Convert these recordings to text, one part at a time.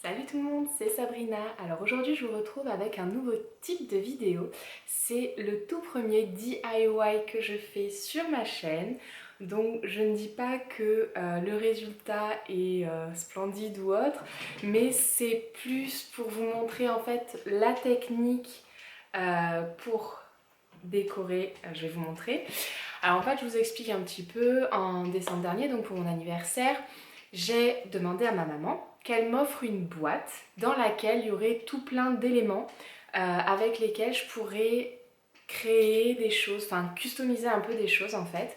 Salut tout le monde, c'est Sabrina. Alors aujourd'hui je vous retrouve avec un nouveau type de vidéo. C'est le tout premier DIY que je fais sur ma chaîne. Donc je ne dis pas que le résultat est splendide ou autre, mais c'est plus pour vous montrer en fait la technique pour décorer. Je vais vous montrer. Alors en fait je vous explique un petit peu. En décembre dernier, donc pour mon anniversaire, j'ai demandé à ma maman qu'elle m'offre une boîte dans laquelle il y aurait tout plein d'éléments avec lesquels je pourrais créer des choses, enfin customiser un peu des choses en fait.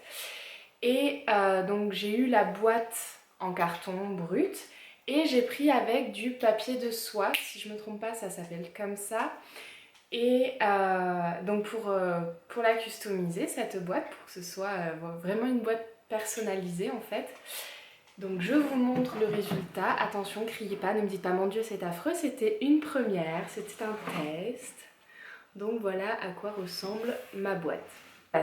Et donc j'ai eu la boîte en carton brut et j'ai pris avec du papier de soie, si je ne me trompe pas ça s'appelle comme ça. Et donc pour la customiser cette boîte, pour que ce soit vraiment une boîte personnalisée en fait. Donc je vous montre le résultat. Attention, criez pas, ne me dites pas mon Dieu c'est affreux, c'était une première, c'était un test. Donc voilà à quoi ressemble ma boîte.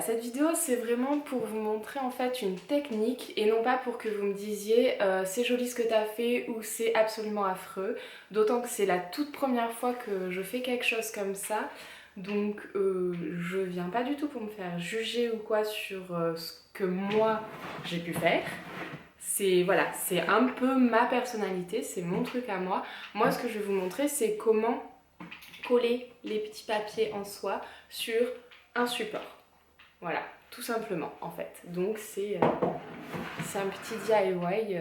Cette vidéo c'est vraiment pour vous montrer en fait une technique et non pas pour que vous me disiez c'est joli ce que tu as fait ou c'est absolument affreux. D'autant que c'est la toute première fois que je fais quelque chose comme ça. Donc je viens pas du tout pour me faire juger ou quoi sur ce que moi j'ai pu faire. C'est voilà, c'est un peu ma personnalité, c'est mon truc à moi. Moi, ce que je vais vous montrer, c'est comment coller les petits papiers en soie sur un support. Voilà, tout simplement en fait. Donc c'est un petit DIY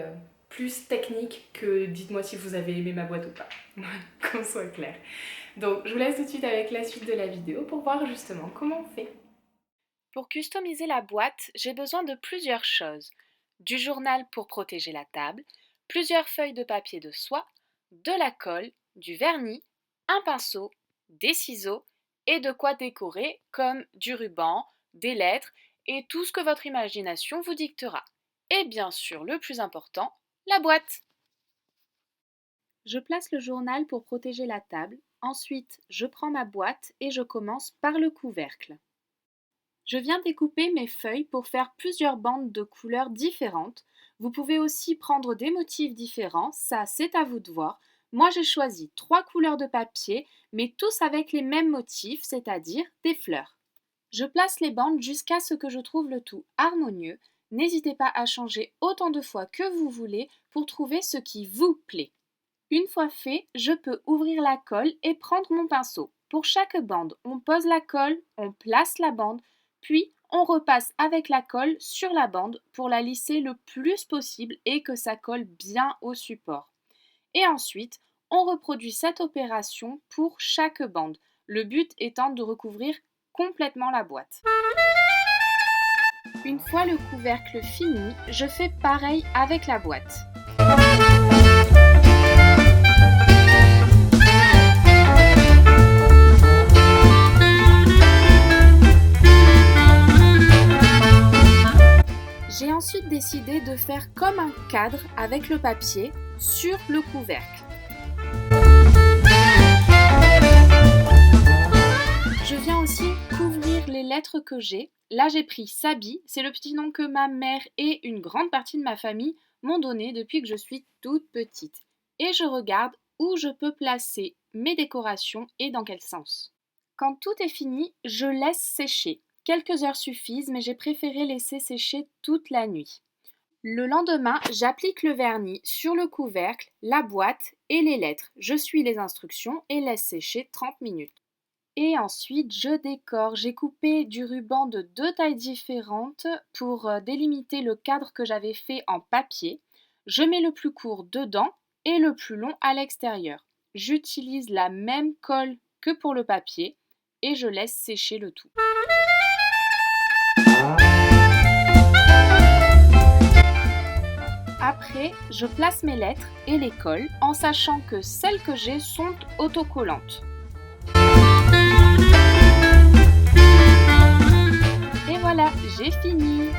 plus technique que dites-moi si vous avez aimé ma boîte ou pas. Qu'on soit clair. Donc je vous laisse tout de suite avec la suite de la vidéo pour voir justement comment on fait. Pour customiser la boîte, j'ai besoin de plusieurs choses. Du journal pour protéger la table, plusieurs feuilles de papier de soie, de la colle, du vernis, un pinceau, des ciseaux et de quoi décorer comme du ruban, des lettres et tout ce que votre imagination vous dictera. Et bien sûr, le plus important, la boîte. Je place le journal pour protéger la table. Ensuite, je prends ma boîte et je commence par le couvercle. Je viens découper mes feuilles pour faire plusieurs bandes de couleurs différentes. Vous pouvez aussi prendre des motifs différents, ça c'est à vous de voir. Moi j'ai choisi 3 couleurs de papier, mais tous avec les mêmes motifs, c'est-à-dire des fleurs. Je place les bandes jusqu'à ce que je trouve le tout harmonieux. N'hésitez pas à changer autant de fois que vous voulez pour trouver ce qui vous plaît. Une fois fait, je peux ouvrir la colle et prendre mon pinceau. Pour chaque bande, on pose la colle, on place la bande, puis on repasse avec la colle sur la bande pour la lisser le plus possible et que ça colle bien au support. Et ensuite, on reproduit cette opération pour chaque bande, le but étant de recouvrir complètement la boîte. Une fois le couvercle fini, je fais pareil avec la boîte. J'ai ensuite décidé de faire comme un cadre avec le papier sur le couvercle. Je viens aussi couvrir les lettres que j'ai. Là j'ai pris Sabi, c'est le petit nom que ma mère et une grande partie de ma famille m'ont donné depuis que je suis toute petite. Et je regarde où je peux placer mes décorations et dans quel sens. Quand tout est fini, je laisse sécher. Quelques heures suffisent, mais j'ai préféré laisser sécher toute la nuit. Le lendemain, j'applique le vernis sur le couvercle, la boîte et les lettres. Je suis les instructions et laisse sécher 30 minutes. Et ensuite, je décore. J'ai coupé du ruban de 2 tailles différentes pour délimiter le cadre que j'avais fait en papier. Je mets le plus court dedans et le plus long à l'extérieur. J'utilise la même colle que pour le papier et je laisse sécher le tout. Après, je place mes lettres et les colle en sachant que celles que j'ai sont autocollantes. Et voilà, j'ai fini!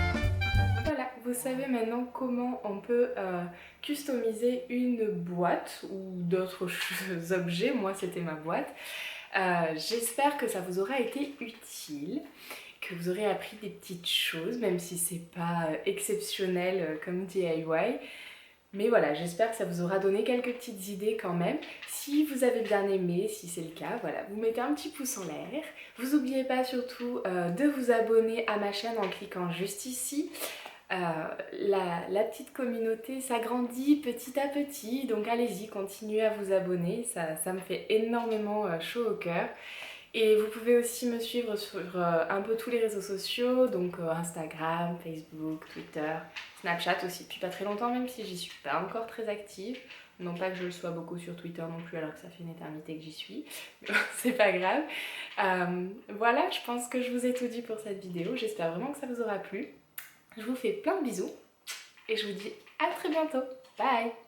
Voilà, vous savez maintenant comment on peut customiser une boîte ou d'autres objets. Moi, c'était ma boîte. J'espère que ça vous aura été utile, que vous aurez appris des petites choses, même si c'est pas exceptionnel comme DIY. Mais voilà, j'espère que ça vous aura donné quelques petites idées quand même. Si vous avez bien aimé, si c'est le cas, voilà, vous mettez un petit pouce en l'air. Vous n'oubliez pas surtout de vous abonner à ma chaîne en cliquant juste ici. La petite communauté s'agrandit petit à petit, donc allez-y, continuez à vous abonner, ça me fait énormément chaud au cœur. Et vous pouvez aussi me suivre sur un peu tous les réseaux sociaux, donc Instagram, Facebook, Twitter, Snapchat aussi depuis pas très longtemps, même si j'y suis pas encore très active. Non pas que je le sois beaucoup sur Twitter non plus, alors que ça fait une éternité que j'y suis, mais bon, c'est pas grave. Voilà, je pense que je vous ai tout dit pour cette vidéo, j'espère vraiment que ça vous aura plu. Je vous fais plein de bisous et je vous dis à très bientôt. Bye!